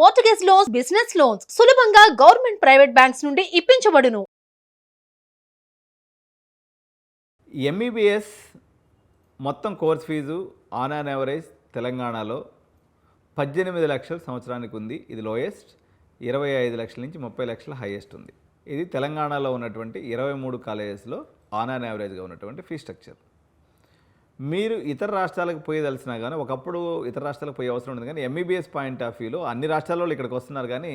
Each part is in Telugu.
మార్ట్గేజ్ లోన్స్, బిజినెస్ లోన్స్ సులభంగా గవర్నమెంట్, ప్రైవేట్ బ్యాంక్స్ నుండి ఇప్పించబడును. ఎంబీబీఎస్ మొత్తం course fee on an average తెలంగాణలో 18 లక్షలు సంవత్సరానికి ఉంది. ఇది లోయెస్ట్. 25 లక్షల నుంచి 30 లక్షల హైయెస్ట్ ఉంది. ఇది తెలంగాణలో ఉన్నటువంటి 23 కాలేజెస్లో ఆన్ యాన్ యావరేజ్గా ఉన్నటువంటి ఫీ స్ట్రక్చర్. మీరు ఇతర రాష్ట్రాలకు పోయేదలిసినా కానీ, ఒకప్పుడు ఇతర రాష్ట్రాలకు పోయే అవసరం ఉంది, కానీ ఎంబీబీఎస్ పాయింట్ ఆఫ్ వ్యూలో అన్ని రాష్ట్రాల వాళ్ళు ఇక్కడికి వస్తున్నారు, కానీ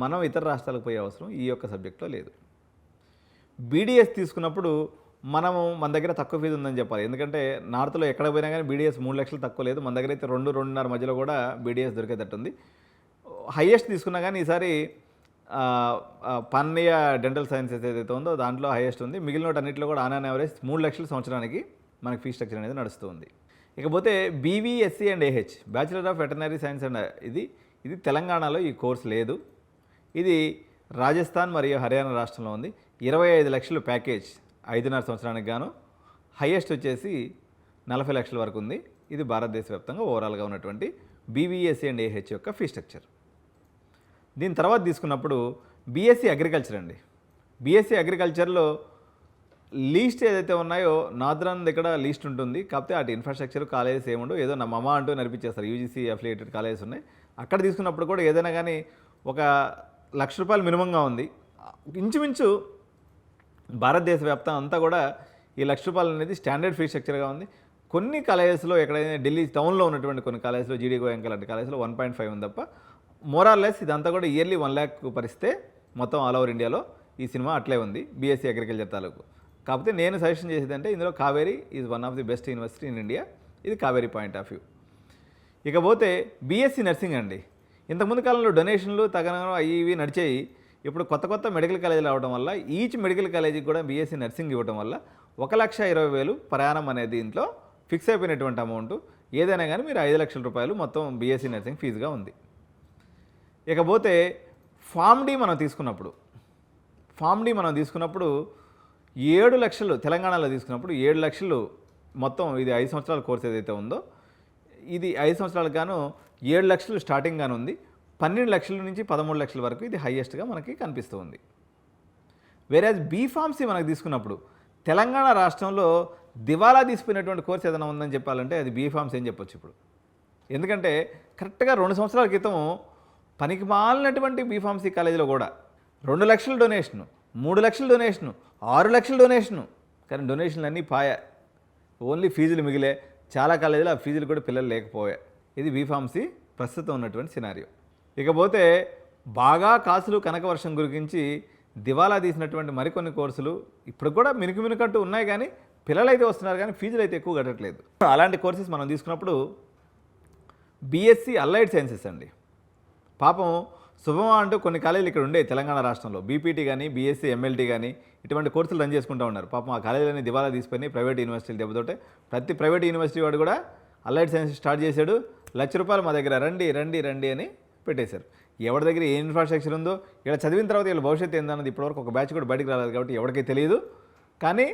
మనం ఇతర రాష్ట్రాలకు పోయే అవసరం ఈ యొక్క సబ్జెక్ట్లో లేదు. బీడీఎస్ తీసుకున్నప్పుడు మన దగ్గర తక్కువ ఫీజు ఉందని చెప్పాలి. ఎందుకంటే నార్త్లో ఎక్కడ పోయినా కానీ బీడీఎస్ 3 లక్షలు తక్కువ లేదు. మన దగ్గర అయితే 2-2.5 మధ్యలో కూడా బీడీఎస్ దొరికేటట్టుంది. హైయెస్ట్ తీసుకున్నా కానీ ఈసారి పన్నయ్య డెంటల్ సైన్సెస్ ఏదైతే ఉందో దాంట్లో హైయెస్ట్ ఉంది. మిగిలిన అన్నింటిలో కూడా ఆన్ యాన్ యావరేజ్ 3 లక్షల సంవత్సరానికి మనకి ఫీ స్ట్రక్చర్ అనేది నడుస్తూ ఉంది. ఇకపోతే BVSc and AH, bachelor of veterinary science and ఇది తెలంగాణలో ఈ కోర్స్ లేదు. ఇది రాజస్థాన్ మరియు హర్యానా రాష్ట్రంలో ఉంది. 25 లక్షలు ప్యాకేజ్ 5.5 సంవత్సరానికి గాను. హైయెస్ట్ వచ్చేసి 40 లక్షల వరకు ఉంది. ఇది భారతదేశ వ్యాప్తంగా ఓవరాల్గా ఉన్నటువంటి బీవీఎస్సీ అండ్ ఏహెచ్ యొక్క ఫీ స్ట్రక్చర్. దీని తర్వాత తీసుకున్నప్పుడు బీఎస్సీ అగ్రికల్చర్ అండి. బీఎస్సీ అగ్రికల్చర్లో లీస్ట్ ఏదైతే ఉన్నాయో నార్దర్న్ దగ్గర లీస్ట్ ఉంటుంది. కాకపోతే అటు ఇన్ఫ్రాస్ట్రక్చర్ కాలేజెస్ ఏముండవు, ఏదో నా మమా అంటూ నడిపించేస్తారు. యూజీసీ అఫిలియేటెడ్ కాలేజెస్ ఉన్నాయి. అక్కడ తీసుకున్నప్పుడు కూడా ఏదైనా కానీ ఒక ₹1,00,000 మినిమంగా ఉంది. ఇంచుమించు భారతదేశ వ్యాప్తం అంతా కూడా ఈ ₹1,00,000 అనేది స్టాండర్డ్ ఫీ స్ట్రక్చర్గా ఉంది. కొన్ని కాలేజెస్లో ఎక్కడైనా ఢిల్లీ టౌన్లో ఉన్నటువంటి కొన్ని కాలేజెస్లో జీడీ గోయంక లాంటి కాలేజెస్లో 1.5 ఉంది తప్ప మోరార్లెస్ ఇదంతా కూడా ఇయర్లీ 1 lakh పరిస్తే మొత్తం ఆల్ ఓవర్ ఇండియాలో ఈ సినిమా అట్లే ఉంది బీఎస్సీ అగ్రికల్చర్ తాలూకు. కాకపోతే నేను సజెషన్ చేసేదంటే ఇందులో Kaveri is one of the best university in India. ఇది కావేరీ పాయింట్ ఆఫ్ వ్యూ. ఇకపోతే బీఎస్సీ నర్సింగ్ అండి. ఇంతకుముందు కాలంలో డొనేషన్లు తగనం అవి ఇవి నడిచేయి. ఇప్పుడు కొత్త మెడికల్ కాలేజీలు అవడం వల్ల ఈచ్ మెడికల్ కాలేజీకి కూడా బీఎస్సీ నర్సింగ్ ఇవ్వడం వల్ల 1,20,000 ప్రయాణం అనేది దీంట్లో ఫిక్స్ అయిపోయినటువంటి అమౌంట్. ఏదైనా కానీ మీరు 5 లక్షల రూపాయలు మొత్తం బీఎస్సీ నర్సింగ్ ఫీజుగా ఉంది. ఇకపోతే ఫామ్ డి మనం తీసుకున్నప్పుడు 7 లక్షలు తెలంగాణలో తీసుకున్నప్పుడు 7 లక్షలు మొత్తం ఇది 5 సంవత్సరాల కోర్స్ ఏదైతే ఉందో ఇది 5 సంవత్సరాలకు గాను 7 లక్షలు స్టార్టింగ్ గాను ఉంది. 12 లక్షల నుంచి 13 లక్షల వరకు ఇది హైయెస్ట్గా మనకి కనిపిస్తూ ఉంది. వేరేజ్ బీఫార్మసీ మనకు తీసుకున్నప్పుడు తెలంగాణ రాష్ట్రంలో దివాలా తీసిపోయినటువంటి కోర్స్ ఏదైనా ఉందని చెప్పాలంటే అది బీఫార్మసీ అని చెప్పొచ్చు ఇప్పుడు. ఎందుకంటే కరెక్ట్గా 2 సంవత్సరాల క్రితం పనికి మాలినటువంటి బీఫార్మసీ కాలేజీలో కూడా 2 లక్షల డొనేషను, 3 లక్షల డొనేషను, 6 లక్షల డొనేషను, కానీ డొనేషన్లు అన్నీ పాయా. ఓన్లీ ఫీజులు మిగిలే. చాలా కాలేజీలో ఆ ఫీజులు కూడా పిల్లలు లేకపోయా. ఇది బీఫార్మసీ ప్రస్తుతం ఉన్నటువంటి సినారియో. ఇకపోతే బాగా కాసులు కనకవర్షం గురించి దివాలా తీసినటువంటి మరికొన్ని కోర్సులు ఇప్పుడు కూడా మినుకంటూ ఉన్నాయి, కానీ పిల్లలు అయితే వస్తున్నారు, కానీ ఫీజులు అయితే ఎక్కువ కట్టట్లేదు. అలాంటి కోర్సెస్ మనం తీసుకున్నప్పుడు బీఎస్సీ అలైడ్ సైన్సెస్ అండి. పాపం శుభమా అంటూ కొన్ని కాలేజీలు ఇక్కడ ఉండే తెలంగాణ రాష్ట్రంలో బీపీటీ కానీ బీఎస్సీ ఎంఎల్టీ కానీ ఇటువంటి కోర్సులు రన్ చేసుకుంటూ ఉన్నారు. పాపం ఆ కాలేజీలన్నీ దివాలా తీసిపోయి ప్రైవేట్ యూనివర్సిటీలు దెబ్బతోటే ప్రతి ప్రైవేట్ యూనివర్సిటీ వాడు కూడా అలైడ్ సైన్స్ స్టార్ట్ చేశాడు. ₹1,00,000 మా దగ్గర రండి అని పెట్టేశారు. ఎవరి దగ్గర ఏ ఇన్ఫ్రాస్ట్రక్చర్ ఉందో ఇక్కడ చదివిన తర్వాత వీళ్ళ భవిష్యత్తు ఏందన్నది ఇప్పటివరకు ఒక బ్యాచ్ కూడా బయటకు రాలేదు కాబట్టి ఎవరికీ తెలియదు. కానీ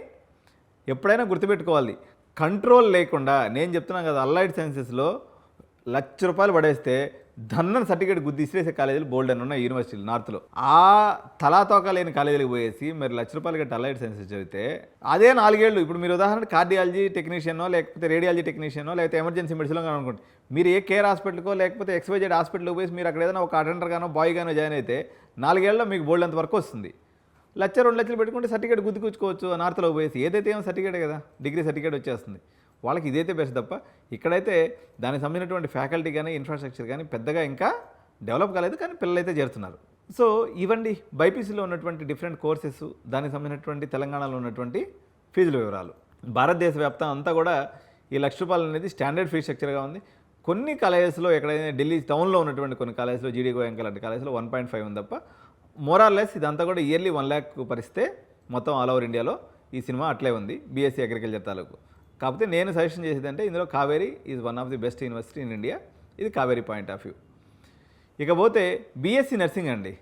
ఎప్పుడైనా గుర్తుపెట్టుకోవాలి, కంట్రోల్ లేకుండా నేను చెప్తున్నాను కదా, అలైడ్ సైన్సెస్లో ₹1,00,000 పడేస్తే ధన్నన్ సర్టిఫికేట్ గుద్ది ఇసిరేసే కాలేజీలు బోల్డ్ అని ఉన్నాయి యూనివర్సిటీలు నార్త్లో. ఆ తలాతోక లేని కాలేజీలకు పోయేసి మరి ₹1,00,000 కట్టి అలైడ్ సైన్సెస్ చదివితే అదే 4 ఏళ్ళు. ఇప్పుడు మీరు ఉదాహరణ కార్డియాలజీ టెక్నీషియనో లేకపోతే రేడియాలజీ టెక్నీషియనో లేకపోతే ఎమర్జెన్సీ మెడిసిన్లో అనుకోండి, మీరు ఏ కేర్ హాస్పిటల్కో లేకపోతే XYZ హాస్పిటల్కి పోయి మీరు అక్కడ ఏదైనా ఒక అటెండర్ గానో బాయ్ గానో జాయిన్ అయితే 4 ఏళ్ళలో మీకు బోల్డ్ అంత వరకు వస్తుంది. ₹1,00,000 2 లక్షలు పెట్టుకుంటే సర్టిఫికేట్ గుద్దుకొచ్చుకోవచ్చు. నార్త్లో పోయేసి ఏదైతే ఏమో సర్టిఫికేట్ కదా, డిగ్రీ సర్టిఫికేట్ వచ్చేస్తుంది. వాళ్ళకి ఇదైతే బెస్ట్ తప్ప ఇక్కడైతే దానికి సంబంధించినటువంటి ఫ్యాకల్టీ కానీ ఇన్ఫ్రాస్ట్రక్చర్ కానీ పెద్దగా ఇంకా డెవలప్ కాలేదు, కానీ పిల్లలైతే చేరుతున్నారు. సో ఇవండి బైపీసీలో ఉన్నటువంటి డిఫరెంట్ కోర్సెస్, దానికి సంబంధించినటువంటి తెలంగాణలో ఉన్నటువంటి ఫీజుల వివరాలు. భారతదేశ వ్యాప్తం అంతా కూడా ఈ ₹1,00,000 అనేది స్టాండర్డ్ ఫీ స్ట్రక్చర్గా ఉంది. కొన్ని కాలేజెస్లో ఎక్కడైనా ఢిల్లీ టౌన్లో ఉన్నటువంటి కొన్ని కాలేజెస్లో జీడీ గోయంక లాంటి కాలేజెస్లో 1.5 ఉంది తప్ప మోరార్లెస్ ఇదంతా కూడా ఇయర్లీ 1 lakh పరిస్తే మొత్తం ఆల్ ఓవర్ ఇండియాలో ఈ సినిమా అట్లే ఉంది బీఎస్సీ అగ్రికల్చర్ తాలూకు. కాకపోతే నేను సజెషన్ చేసేదంటే ఇందులో Kaveri is one of the best university in India. ఇది కావేరీ పాయింట్ ఆఫ్ వ్యూ. ఇకపోతే బీఎస్సీ నర్సింగ్ అండి.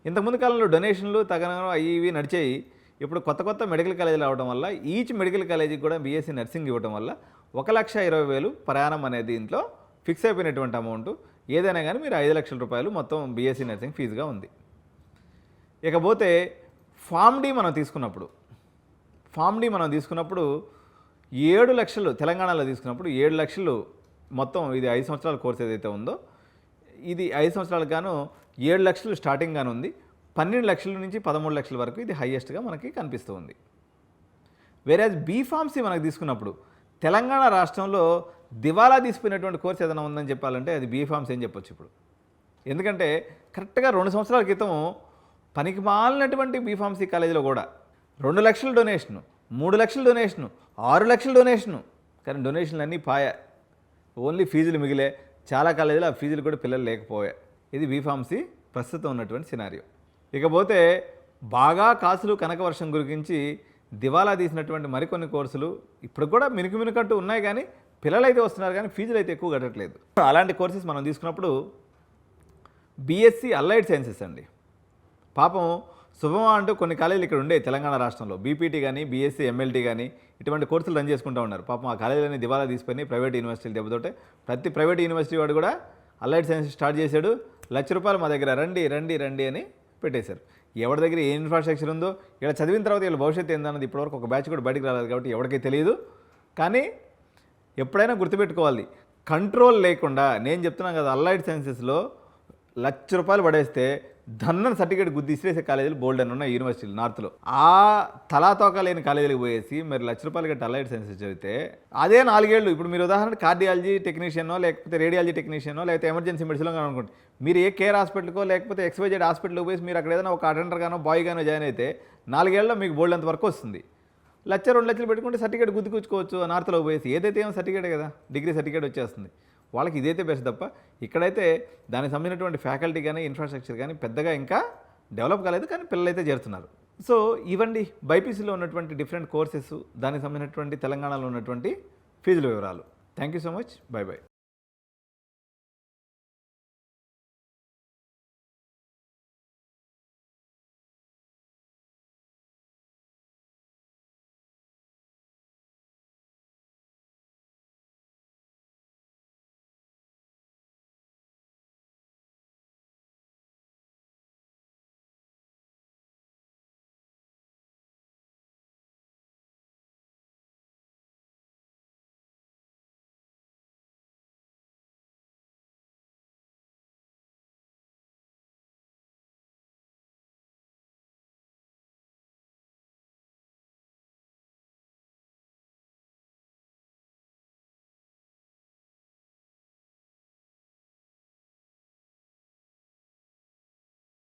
ఇంతకుముందు కాలంలో డొనేషన్లు తగనం అవి ఇవి నడిచేయి. ఇప్పుడు కొత్త మెడికల్ కాలేజీలు అవడం వల్ల ఈచ్ మెడికల్ కాలేజీకి కూడా బీఎస్సీ నర్సింగ్ ఇవ్వడం వల్ల 1,20,000 ప్రయాణం అనేది దీంట్లో ఫిక్స్ అయిపోయినటువంటి అమౌంట్. ఏదైనా కానీ మీరు 5 లక్షల రూపాయలు మొత్తం బీఎస్సీ నర్సింగ్ ఫీజుగా ఉంది. ఇకపోతే ఫామ్ డి మనం తీసుకున్నప్పుడు 7 లక్షలు తెలంగాణలో తీసుకున్నప్పుడు 7 లక్షలు మొత్తం ఇది 5 సంవత్సరాల కోర్స్ ఏదైతే ఉందో ఇది 5 సంవత్సరాలకు గాను 7 లక్షలు స్టార్టింగ్ గాను ఉంది. 12 లక్షల నుంచి 13 లక్షల వరకు ఇది హైయెస్ట్గా మనకి కనిపిస్తూ ఉంది. వేరేజ్ బీఫార్మసీ మనకు తీసుకున్నప్పుడు తెలంగాణ రాష్ట్రంలో దివాలా తీసిపోయినటువంటి కోర్స్ ఏదైనా ఉందని చెప్పాలంటే అది బీఫార్మసీ అని చెప్పొచ్చు ఇప్పుడు. ఎందుకంటే కరెక్ట్గా 2 సంవత్సరాల క్రితం పనికి మాలినటువంటి బీఫార్మసీ కాలేజీలో కూడా 2 లక్షల డొనేషను, 3 లక్షల డొనేషను, 6 లక్షల డొనేషను, కానీ డొనేషన్లు అన్నీ పాయా, ఓన్లీ ఫీజులు మిగిలే. చాలా కాలేజీలో ఆ ఫీజులు కూడా పిల్లలు లేకపోయా. ఇది బీఫార్మసీ ప్రస్తుతం ఉన్నటువంటి సినారియో. ఇకపోతే బాగా కాసులు కనకవర్షం గురించి దివాలా తీసినటువంటి మరికొన్ని కోర్సులు ఇప్పుడు కూడా మినుకంటూ ఉన్నాయి, కానీ పిల్లలు అయితే వస్తున్నారు కానీ ఫీజులు అయితే ఎక్కువ కట్టట్లేదు. అలాంటి కోర్సెస్ మనం తీసుకున్నప్పుడు బీఎస్సీ అలైడ్ సైన్సెస్ అండి. పాపం శుభమా అంటూ కొన్ని కాలేజీలు ఇక్కడ ఉండే తెలంగాణ రాష్ట్రంలో బీపీటీ కానీ బీఎస్సీ ఎంఎల్టీ కానీ ఇటువంటి కోర్సులు రన్ చేసుకుంటూ ఉన్నారు. పాపం ఆ కాలేజీలన్నీ దివాలా తీసుకొని ప్రైవేట్ యూనివర్సిటీలు దెబ్బతోటే ప్రతి ప్రైవేట్ యూనివర్సిటీ వాడు కూడా అలైడ్ సైన్స్ స్టార్ట్ చేశాడు. ₹1,00,000 మా దగ్గర రండి అని పెట్టేశారు. ఎవరి దగ్గర ఏ ఇన్ఫ్రాస్ట్రక్చర్ ఉందో ఇక్కడ చదివిన తర్వాత వీళ్ళ భవిష్యత్తు ఏందన్నది ఇప్పటివరకు ఒక బ్యాచ్ కూడా బయటికి రాలేదు కాబట్టి ఎవరికీ తెలియదు. కానీ ఎప్పుడైనా గుర్తుపెట్టుకోవాలి, కంట్రోల్ లేకుండా నేను చెప్తున్నాను కదా, అలైడ్ సైన్సెస్లో ₹1,00,000 పడేస్తే ధన్నన్ సర్టిఫికేట్ గుద్ది ఇసిరేసే కాలేజీలు బోల్డ్ అని ఉన్నాయి యూనివర్సిటీలు నార్త్లో. ఆ తలాతోక లేని కాలేజీలకు పోయేసి మరి ₹1,00,000 కట్టి అలైడ్ సైన్సెస్ చదివితే అదే 4 ఏళ్ళు. ఇప్పుడు మీరు ఉదాహరణ కార్డియాలజీ టెక్నీషియనో లేకపోతే రేడియాలజీ టెక్నీషియనో లేకపోతే ఎమర్జెన్సీ మెడిసిన్లో అనుకోండి, మీరు ఏ కేర్ హాస్పిటల్కో లేకపోతే XYZ హాస్పిటల్కి పోయి మీరు అక్కడ ఏదైనా ఒక అటెండర్ గానో బాయ్ గానో జాయిన్ అయితే 4 ఏళ్ళలో మీకు బోల్డ్ అంత వరకు వస్తుంది. ₹1,00,000 2 లక్షలు పెట్టుకుంటే సర్టిఫికేట్ గుద్దుకొచ్చుకోవచ్చు నార్త్లో పోయేసి. ఏదైతే ఏమో సర్టిఫికేట్ కదా, డిగ్రీ సర్టిఫికేట్ వచ్చేస్తుంది. వాళ్ళకి ఇదైతే బెస్ట్ తప్ప ఇక్కడైతే దానికి సంబంధించినటువంటి ఫ్యాకల్టీ కానీ ఇన్ఫ్రాస్ట్రక్చర్ కానీ పెద్దగా ఇంకా డెవలప్ కాలేదు, కానీ పిల్లలు అయితే చేరుతున్నారు. సో ఇవ్వండి బైపీసీలో ఉన్నటువంటి డిఫరెంట్ కోర్సెస్, దానికి సంబంధించినటువంటి తెలంగాణలో ఉన్నటువంటి ఫీజుల వివరాలు. Thank you so much. By.